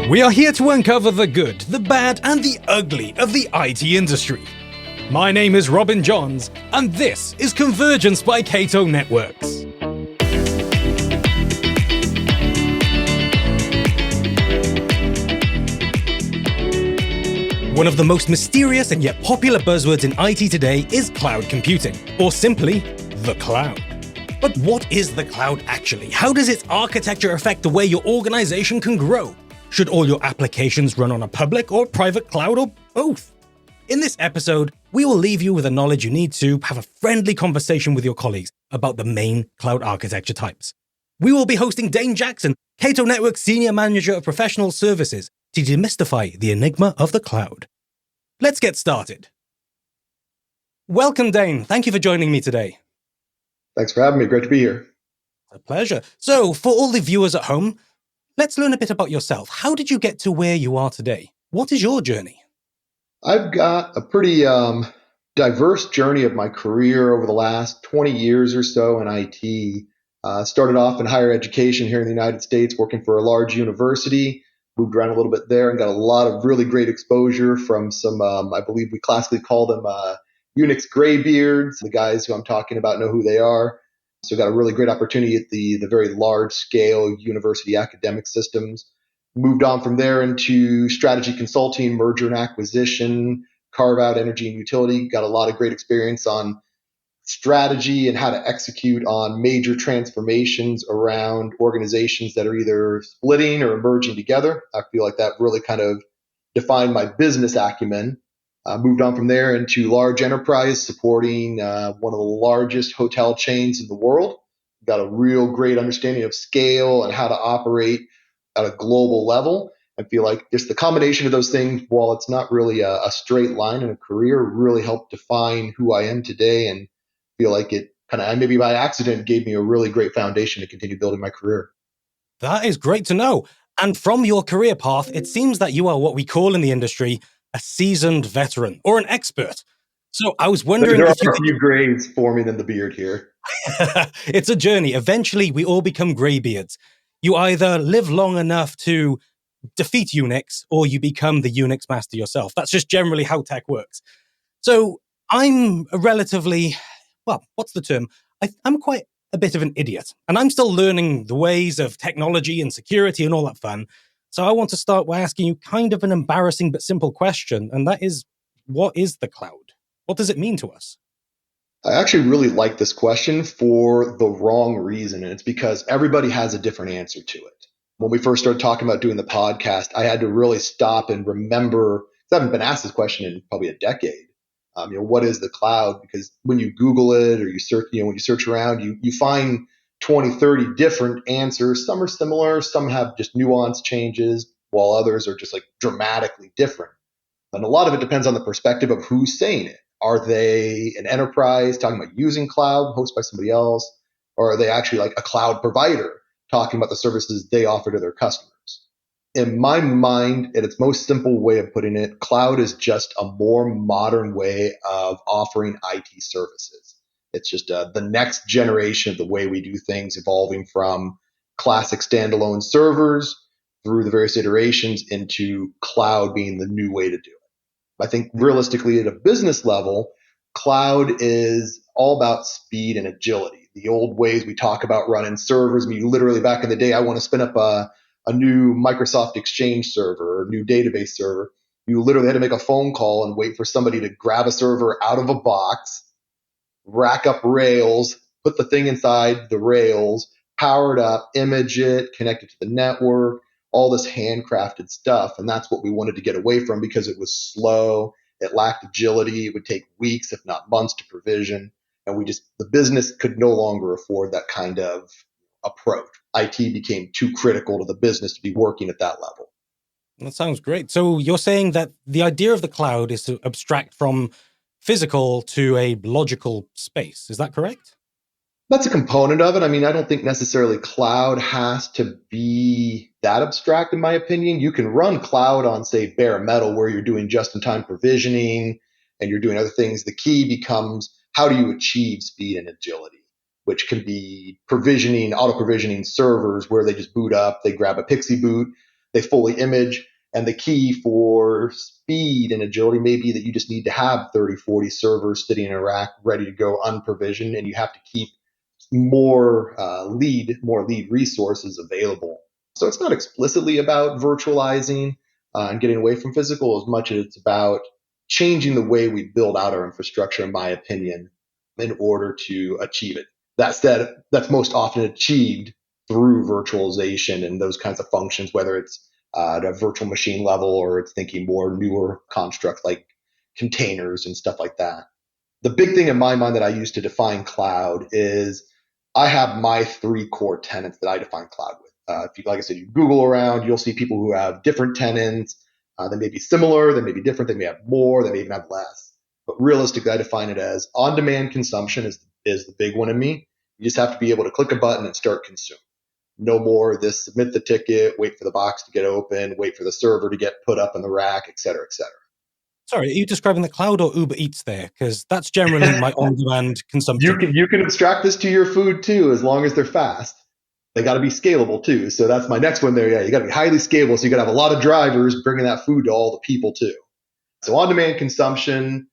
We are here to uncover the good, the bad, and the ugly of the IT industry. My name is Robin Johns, and this is Convergence by Cato Networks. One of the most mysterious and yet popular buzzwords in IT today is cloud computing, or simply, the cloud. But what is the cloud actually? How does its architecture affect the way your organization can grow? Should all your applications run on a public or private cloud, or both? In this episode, we will leave you with the knowledge you need to have a friendly conversation with your colleagues about the main cloud architecture types. We will be hosting Dane Jackson, Cato Networks Senior Manager of Professional Services, to demystify the enigma of the cloud. Let's get started. Welcome, Dane. Thank you for joining me today. Thanks for having me. Great to be here. A pleasure. So, for all the viewers at home, let's learn a bit about yourself. How did you get to where you are today? What is your journey? I've got a pretty diverse journey of my career over the last 20 years or so in IT. Started off in higher education here in the United States, working for a large university. Moved around a little bit there and got a lot of really great exposure from some, I believe we classically call them Unix graybeards. The guys who I'm talking about know who they are. So got a really great opportunity at the very large scale university academic systems. Moved on from there into strategy consulting, merger and acquisition, carve out energy and utility. Got a lot of great experience on strategy and how to execute on major transformations around organizations that are either splitting or merging together. I feel like that really kind of defined my business acumen. Moved on from there into large enterprise, supporting one of the largest hotel chains in the world. Got a real great understanding of scale and how to operate at a global level. I feel like just the combination of those things, while it's not really a straight line in a career, really helped define who I am today, and feel like it kind of, maybe by accident, gave me a really great foundation to continue building my career. That is great to know. And from your career path, it seems that you are what we call in the industry a seasoned veteran or an expert. So I was wondering there if you are a few grays forming in the beard here. It's a journey. Eventually, we all become graybeards. You either live long enough to defeat Unix or you become the Unix master yourself. That's just generally how tech works. So I'm a relatively, well, what's the term? I'm quite a bit of an idiot, and I'm still learning the ways of technology and security and all that fun. So I want to start by asking you kind of an embarrassing but simple question, and that is, what is the cloud? What does it mean to us? I actually really like this question for the wrong reason, and it's because everybody has a different answer to it. When we first started talking about doing the podcast, I had to really stop and remember, because I haven't been asked this question in probably a decade. What is the cloud? Because when you Google it or you search, when you search around, you find 20, 30 different answers. Some are similar, some have just nuanced changes, while others are just like dramatically different. And a lot of it depends on the perspective of who's saying it. Are they an enterprise talking about using cloud hosted by somebody else? Or are they actually like a cloud provider talking about the services they offer to their customers? In my mind, at its most simple way of putting it, cloud is just a more modern way of offering IT services. It's just the next generation of the way we do things, evolving from classic standalone servers through the various iterations into cloud being the new way to do it. I think realistically at a business level, cloud is all about speed and agility. The old ways we talk about running servers, literally back in the day, I want to spin up a new Microsoft Exchange server or new database server. You literally had to make a phone call and wait for somebody to grab a server out of a box, rack up rails, put the thing inside the rails, power it up, image it, connect it to the network, all this handcrafted stuff. And that's what we wanted to get away from because it was slow. It lacked agility. It would take weeks, if not months, to provision. And the business could no longer afford that kind of approach. IT became too critical to the business to be working at that level. That sounds great. So you're saying that the idea of the cloud is to abstract from physical to a logical space. Is that correct? That's a component of it. I don't think necessarily cloud has to be that abstract, in my opinion. You can run cloud on, say, bare metal, where you're doing just-in-time provisioning and you're doing other things. The key becomes, how do you achieve speed and agility, which can be auto-provisioning servers where they just boot up, they grab a Pixie boot, they fully image. And the key for speed and agility may be that you just need to have 30, 40 servers sitting in a rack ready to go unprovisioned, and you have to keep more lead resources available. So it's not explicitly about virtualizing and getting away from physical as much as it's about changing the way we build out our infrastructure, in my opinion, in order to achieve it. That said, that's most often achieved through virtualization and those kinds of functions, whether it's at a virtual machine level or it's thinking more newer constructs like containers and stuff like that. The big thing in my mind that I use to define cloud is I have my three core tenants that I define cloud with. If you, like I said, you Google around, you'll see people who have different tenants. They may be similar, they may be different, they may have more, they may even have less. But realistically, I define it as on-demand consumption is the big one in me. You just have to be able to click a button and start consuming. No more this submit the ticket, wait for the box to get open, wait for the server to get put up in the rack, et cetera, et cetera. Sorry, are you describing the cloud or Uber Eats there? Because that's generally my on-demand consumption. You can abstract this to your food too, as long as they're fast. They got to be scalable too. So that's my next one there. Yeah, you got to be highly scalable. So you got to have a lot of drivers bringing that food to all the people too. So on-demand consumption,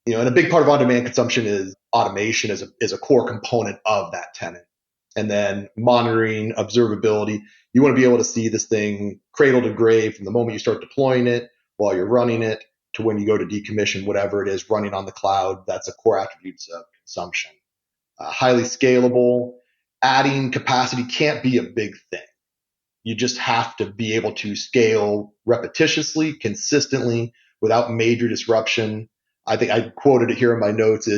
and a big part of on-demand consumption is automation is a core component of that tenant. And then monitoring, observability. You want to be able to see this thing cradle to grave from the moment you start deploying it while you're running it to when you go to decommission, whatever it is running on the cloud. That's a core attributes of consumption. Highly scalable. Adding capacity can't be a big thing. You just have to be able to scale repetitiously, consistently, without major disruption. I think I quoted it here in my notes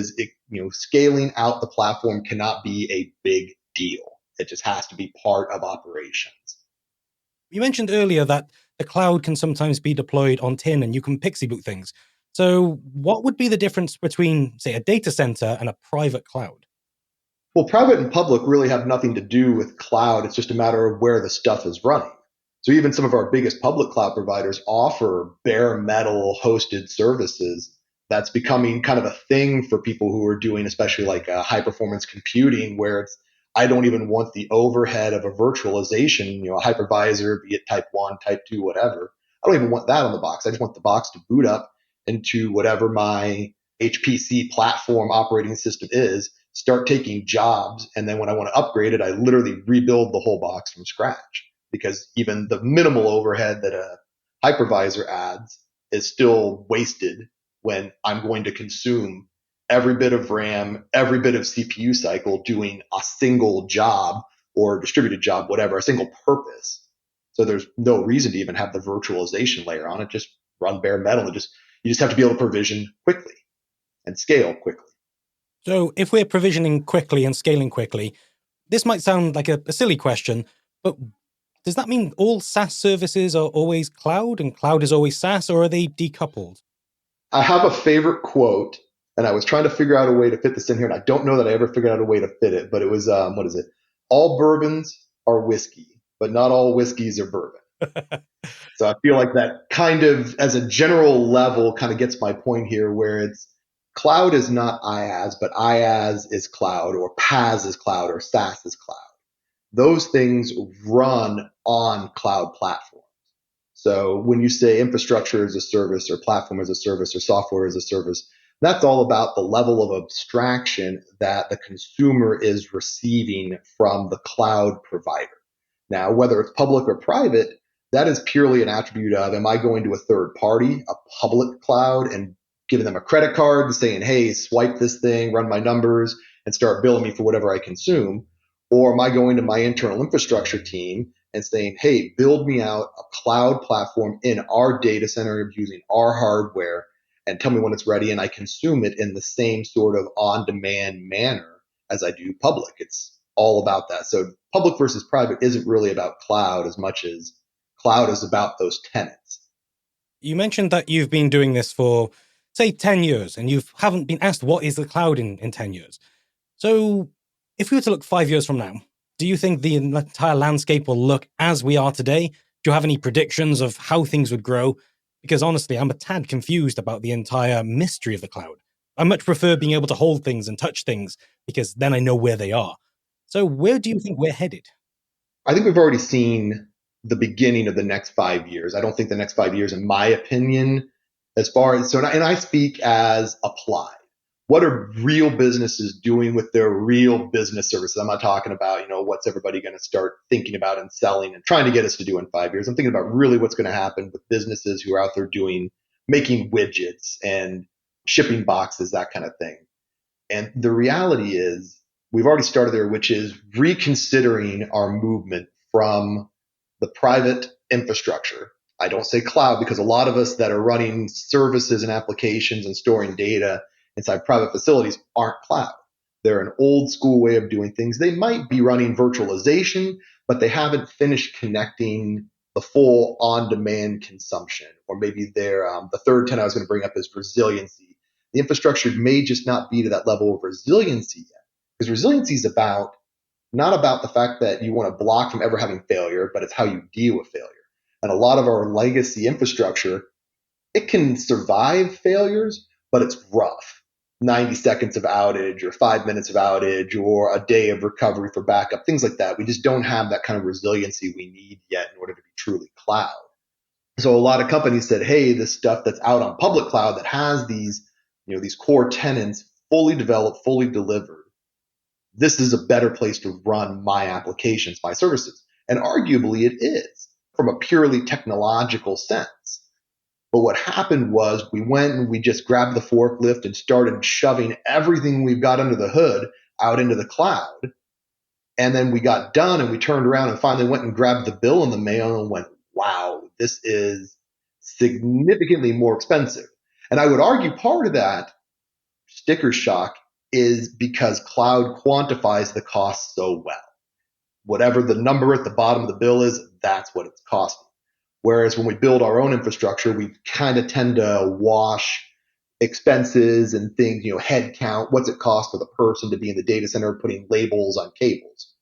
scaling out the platform cannot be a big deal. It just has to be part of operations. You mentioned earlier that the cloud can sometimes be deployed on tin and you can pixie boot things. So what would be the difference between, say, a data center and a private cloud? Well, private and public really have nothing to do with cloud. It's just a matter of where the stuff is running. So even some of our biggest public cloud providers offer bare metal hosted services. That's becoming kind of a thing for people who are doing, especially like high performance computing, where I don't even want the overhead of a virtualization, a hypervisor, be it type 1, type 2, whatever. I don't even want that on the box. I just want the box to boot up into whatever my HPC platform operating system is, start taking jobs, and then when I want to upgrade it, I literally rebuild the whole box from scratch, because even the minimal overhead that a hypervisor adds is still wasted when I'm going to consume every bit of RAM, every bit of CPU cycle doing a single job or distributed job, whatever, a single purpose. So there's no reason to even have the virtualization layer on it. Just run bare metal and you just have to be able to provision quickly and scale quickly. So if we're provisioning quickly and scaling quickly, this might sound like a silly question, but does that mean all SaaS services are always cloud and cloud is always SaaS, or are they decoupled? I have a favorite quote, and I was trying to figure out a way to fit this in here, and I don't know that I ever figured out a way to fit it, but it was, what is it? All bourbons are whiskey, but not all whiskeys are bourbon. So I feel like that kind of, as a general level, kind of gets my point here, where it's cloud is not IaaS, but IaaS is cloud, or PaaS is cloud, or SaaS is cloud. Those things run on cloud platforms. So when you say infrastructure as a service, or platform as a service, or software as a service, that's all about the level of abstraction that the consumer is receiving from the cloud provider. Now, whether it's public or private, that is purely an attribute of, am I going to a third party, a public cloud, and giving them a credit card and saying, hey, swipe this thing, run my numbers, and start billing me for whatever I consume? Or am I going to my internal infrastructure team and saying, hey, build me out a cloud platform in our data center using our hardware and tell me when it's ready, and I consume it in the same sort of on-demand manner as I do public? It's all about that. So public versus private isn't really about cloud as much as cloud is about those tenants. You mentioned that you've been doing this for, say, 10 years, and you haven't been asked what is the cloud in 10 years. So if we were to look 5 years from now, do you think the entire landscape will look as we are today? Do you have any predictions of how things would grow? Because honestly, I'm a tad confused about the entire mystery of the cloud. I much prefer being able to hold things and touch things, because then I know where they are. So where do you think we're headed? I think we've already seen the beginning of the next 5 years. I don't think the next 5 years, in my opinion, as far as, so, and I speak as applied. What are real businesses doing with their real business services? I'm not talking about, what's everybody going to start thinking about and selling and trying to get us to do in 5 years. I'm thinking about really what's going to happen with businesses who are out there making widgets and shipping boxes, that kind of thing. And the reality is we've already started there, which is reconsidering our movement from the private infrastructure. I don't say cloud because a lot of us that are running services and applications and storing data inside private facilities aren't cloud. They're an old school way of doing things. They might be running virtualization, but they haven't finished connecting the full on-demand consumption. Or maybe the third tenet I was going to bring up is resiliency. The infrastructure may just not be to that level of resiliency yet, because resiliency is not about the fact that you want to block from ever having failure, but it's how you deal with failure. And a lot of our legacy infrastructure, it can survive failures, but it's rough. 90 seconds of outage or 5 minutes of outage or a day of recovery for backup, things like that. We just don't have that kind of resiliency we need yet in order to be truly cloud. So a lot of companies said, hey, this stuff that's out on public cloud that has these core tenants fully developed, fully delivered, this is a better place to run my applications, my services. And arguably it is from a purely technological sense. But what happened was we went and we just grabbed the forklift and started shoving everything we've got under the hood out into the cloud. And then we got done and we turned around and finally went and grabbed the bill in the mail and went, wow, this is significantly more expensive. And I would argue part of that sticker shock is because cloud quantifies the cost so well. Whatever the number at the bottom of the bill is, that's what it's costing. Whereas when we build our own infrastructure, we kind of tend to wash expenses and things, head count, what's it cost for the person to be in the data center putting labels on cables?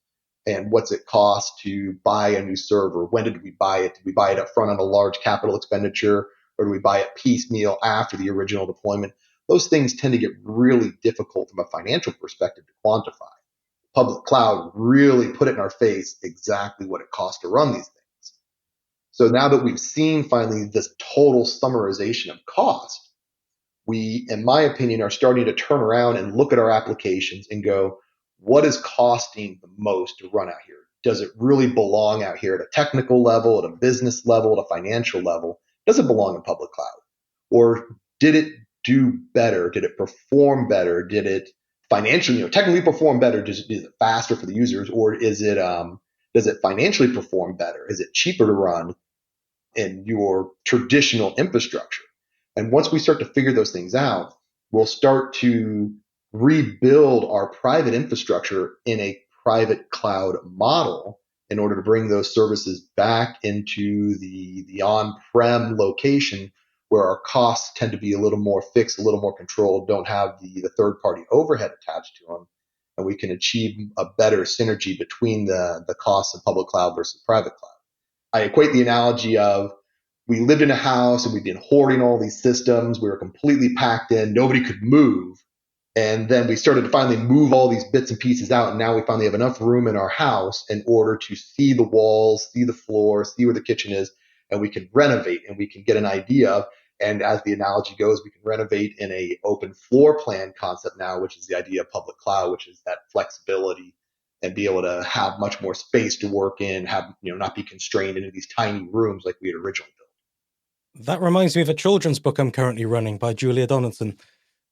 And what's it cost to buy a new server? When did we buy it? Did we buy it up front on a large capital expenditure, or do we buy it piecemeal after the original deployment? Those things tend to get really difficult from a financial perspective to quantify. Public cloud really put it in our face exactly what it costs to run these things. So now that we've seen finally this total summarization of cost, we, in my opinion, are starting to turn around and look at our applications and go, what is costing the most to run out here? Does it really belong out here at a technical level, at a business level, at a financial level? Does it belong in public cloud? Or did it do better? Did it perform better? Did it financially, technically perform better? Is it faster for the users? Or is it, does it financially perform better? Is it cheaper to run in your traditional infrastructure? And once we start to figure those things out, we'll start to rebuild our private infrastructure in a private cloud model in order to bring those services back into the on-prem location where our costs tend to be a little more fixed, a little more controlled, don't have the third-party overhead attached to them, and we can achieve a better synergy between the costs of public cloud versus private cloud. I equate the analogy of we lived in a house and we'd been hoarding all these systems. We were completely packed in. Nobody could move. And then we started to finally move all these bits and pieces out. And now we finally have enough room in our house in order to see the walls, see the floor, see where the kitchen is. And we can renovate and we can get an idea of, and as the analogy goes, we can renovate in a open floor plan concept now, which is the idea of public cloud, which is that flexibility and be able to have much more space to work in, have, not be constrained into these tiny rooms like we had originally built. That reminds me of a children's book I'm currently running by Julia Donaldson,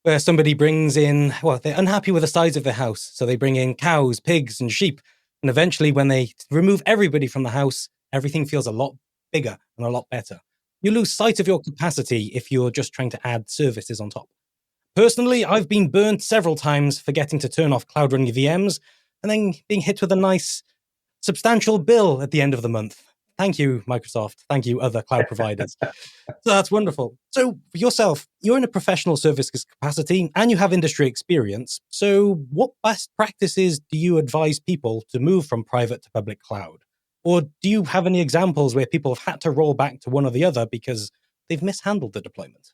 where somebody brings in, they're unhappy with the size of their house, so they bring in cows, pigs, and sheep. And eventually, when they remove everybody from the house, everything feels a lot bigger and a lot better. You lose sight of your capacity if you're just trying to add services on top. Personally, I've been burnt several times forgetting to turn off cloud running VMs and then being hit with a nice, substantial bill at the end of the month. Thank you, Microsoft. Thank you, other cloud providers. So that's wonderful. So for yourself, you're in a professional services capacity and you have industry experience. So what best practices do you advise people to move from private to public cloud? Or do you have any examples where people have had to roll back to one or the other because they've mishandled the deployment?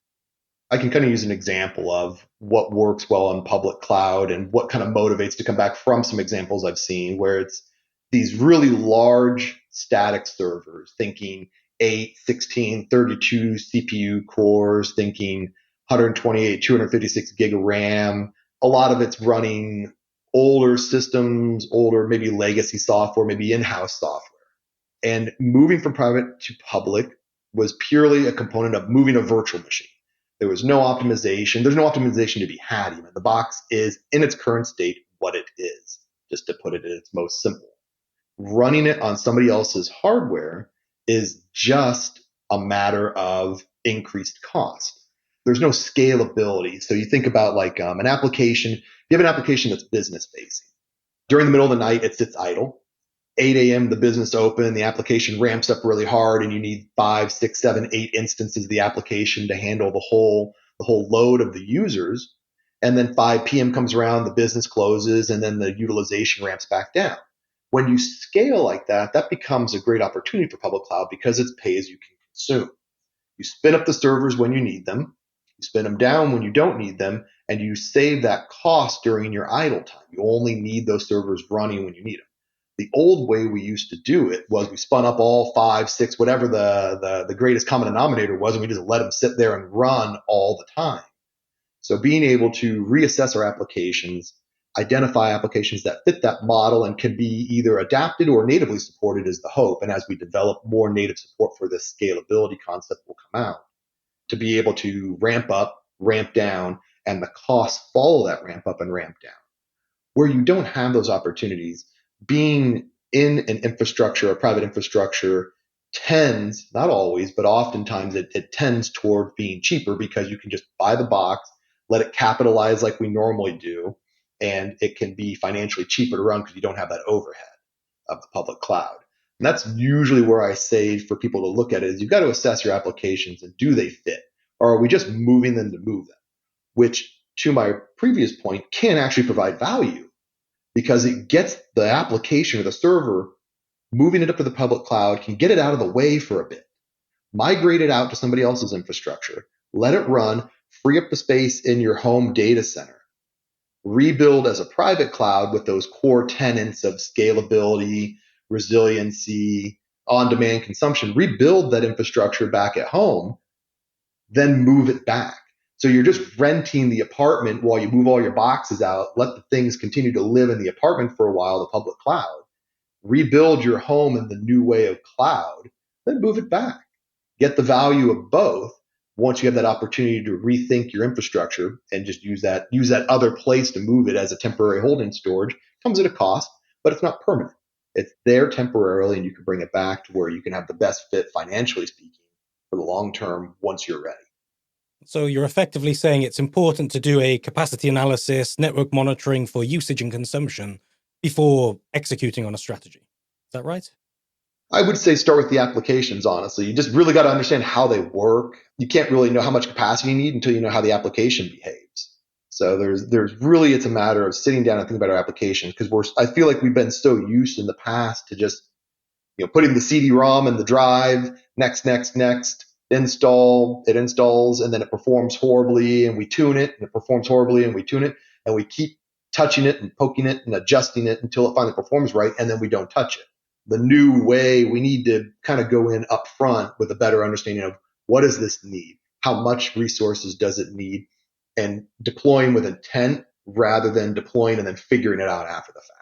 I can kind of use an example of what works well on public cloud and what kind of motivates to come back from some examples I've seen where it's these really large static servers, thinking 8, 16, 32 CPU cores, thinking 128, 256 gig of RAM. A lot of it's running older systems, older maybe legacy software, maybe in-house software. And moving from private to public was purely a component of moving a virtual machine. There was no optimization. There's no optimization to be had even. The box is in its current state what it is, just to put it in its most simple. Running it on somebody else's hardware is just a matter of increased cost. There's no scalability. So you think about like an application, you have an application that's business facing. During the middle of the night, it sits idle. 8 a.m. the business open, the application ramps up really hard, and you need 5, 6, 7, 8 instances of the application to handle the whole load of the users. And then 5 p.m. comes around, the business closes, and then the utilization ramps back down. When you scale like that, that becomes a great opportunity for public cloud because it's pay as you can consume. You spin up the servers when you need them, you spin them down when you don't need them, and you save that cost during your idle time. You only need those servers running when you need them. The old way we used to do it was we spun up all 5, 6, whatever the greatest common denominator was, and we just let them sit there and run all the time. So being able to reassess our applications, identify applications that fit that model and can be either adapted or natively supported is the hope. And as we develop more native support for this scalability concept will come out to be able to ramp up, ramp down, and the costs follow that ramp up and ramp down. Where you don't have those opportunities, being in an infrastructure, a private infrastructure, tends, not always, but oftentimes it tends toward being cheaper because you can just buy the box, let it capitalize like we normally do, and it can be financially cheaper to run because you don't have that overhead of the public cloud. And that's usually where I say for people to look at it is you've got to assess your applications and do they fit? Or are we just moving them to move them? Which, to my previous point, can actually provide value because it gets the application or the server, moving it up to the public cloud, can get it out of the way for a bit, migrate it out to somebody else's infrastructure, let it run, free up the space in your home data center, rebuild as a private cloud with those core tenets of scalability, resiliency, on-demand consumption, rebuild that infrastructure back at home, then move it back. So you're just renting the apartment while you move all your boxes out, let the things continue to live in the apartment for a while, the public cloud, rebuild your home in the new way of cloud, then move it back. Get the value of both once you have that opportunity to rethink your infrastructure and just use that other place to move it as a temporary holding storage. Comes at a cost, but it's not permanent. It's there temporarily, and you can bring it back to where you can have the best fit financially speaking for the long term once you're ready. So you're effectively saying it's important to do a capacity analysis, network monitoring for usage and consumption before executing on a strategy. Is that right? I would say start with the applications, honestly. You just really got to understand how they work. You can't really know how much capacity you need until you know how the application behaves. So there's really, it's a matter of sitting down and thinking about our applications because I feel like we've been so used in the past to just, putting the CD-ROM in the drive, next, install, it installs, and then it performs horribly, and we tune it, and it performs horribly, and we tune it, and we keep touching it and poking it and adjusting it until it finally performs right, and then we don't touch it. The new way, we need to kind of go in up front with a better understanding of what does this need? How much resources does it need? And deploying with intent rather than deploying and then figuring it out after the fact.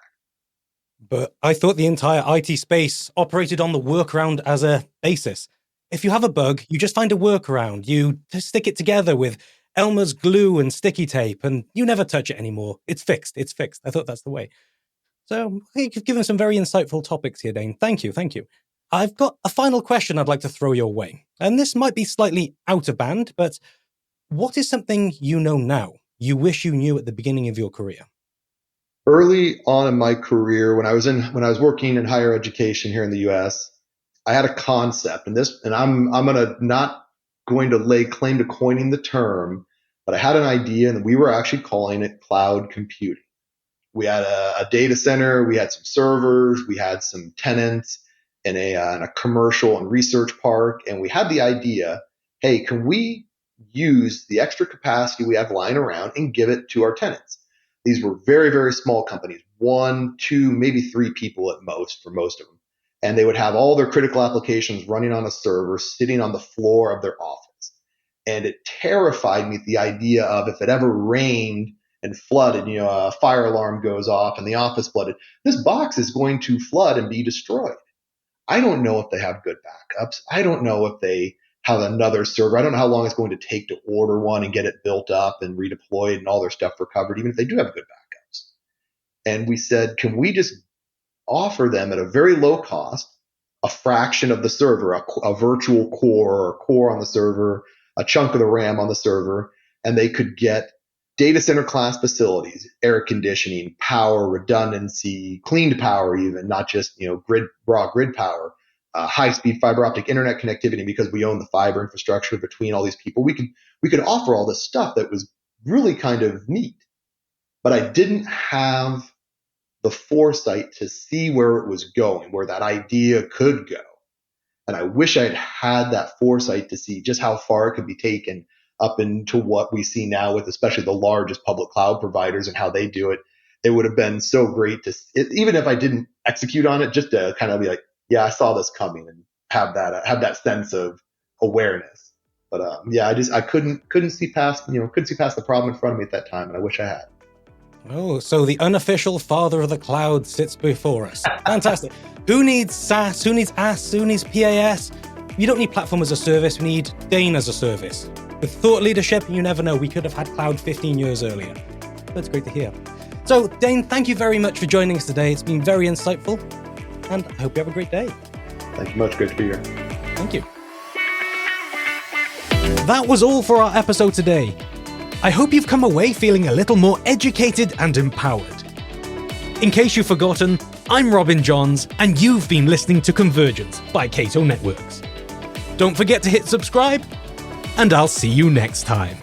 But I thought the entire IT space operated on the workaround as a basis. If you have a bug, you just find a workaround. You stick it together with Elmer's glue and sticky tape, and you never touch it anymore. It's fixed. It's fixed. I thought that's the way. So you've given some very insightful topics here, Dane. Thank you. Thank you. I've got a final question I'd like to throw your way. And this might be slightly out of band, but what is something you know now you wish you knew at the beginning of your career? Early on in my career, when I was working in higher education here in the U.S., I had a concept, and I'm not going to lay claim to coining the term, but I had an idea, and we were actually calling it cloud computing. We had a data center, we had some servers, we had some tenants in a commercial and research park, and we had the idea, hey, can we use the extra capacity we have lying around and give it to our tenants? These were very, very small companies, 1, 2, maybe 3 people at most for most of them. and they would have all their critical applications running on a server sitting on the floor of their office. And it terrified me, the idea of if it ever rained and flooded, a fire alarm goes off and the office flooded, this box is going to flood and be destroyed. I don't know if they have good backups. I don't know if they have another server. I don't know how long it's going to take to order one and get it built up and redeployed and all their stuff recovered, even if they do have good backups. And we said, can we just offer them at a very low cost a fraction of the server, a virtual core or a core on the server, a chunk of the RAM on the server, and they could get data center class facilities, air conditioning, power, redundancy, cleaned power even, not just raw grid power, high-speed fiber optic internet connectivity, because we own the fiber infrastructure between all these people. We could offer all this stuff that was really kind of neat. But I didn't have the foresight to see where it was going, where that idea could go. And I wish I'd had that foresight to see just how far it could be taken up into what we see now with especially the largest public cloud providers and how they do it. It would have been so great to, even if I didn't execute on it, just to kind of be like, yeah, I saw this coming, and have that sense of awareness. But I couldn't see past the problem in front of me at that time, and I wish I had. Oh, so the unofficial father of the cloud sits before us. Fantastic. Who needs SaaS? Who needs AaaS? Who needs PaaS? You don't need platform as a service. We need Dane as a service. With thought leadership, you never know, we could have had cloud 15 years earlier. That's great to hear. So, Dane, thank you very much for joining us today. It's been very insightful, and I hope you have a great day. Thank you much. Great to be here. Thank you. That was all for our episode today. I hope you've come away feeling a little more educated and empowered. In case you've forgotten, I'm Robin Johns, and you've been listening to Convergence by Cato Networks. Don't forget to hit subscribe, and I'll see you next time.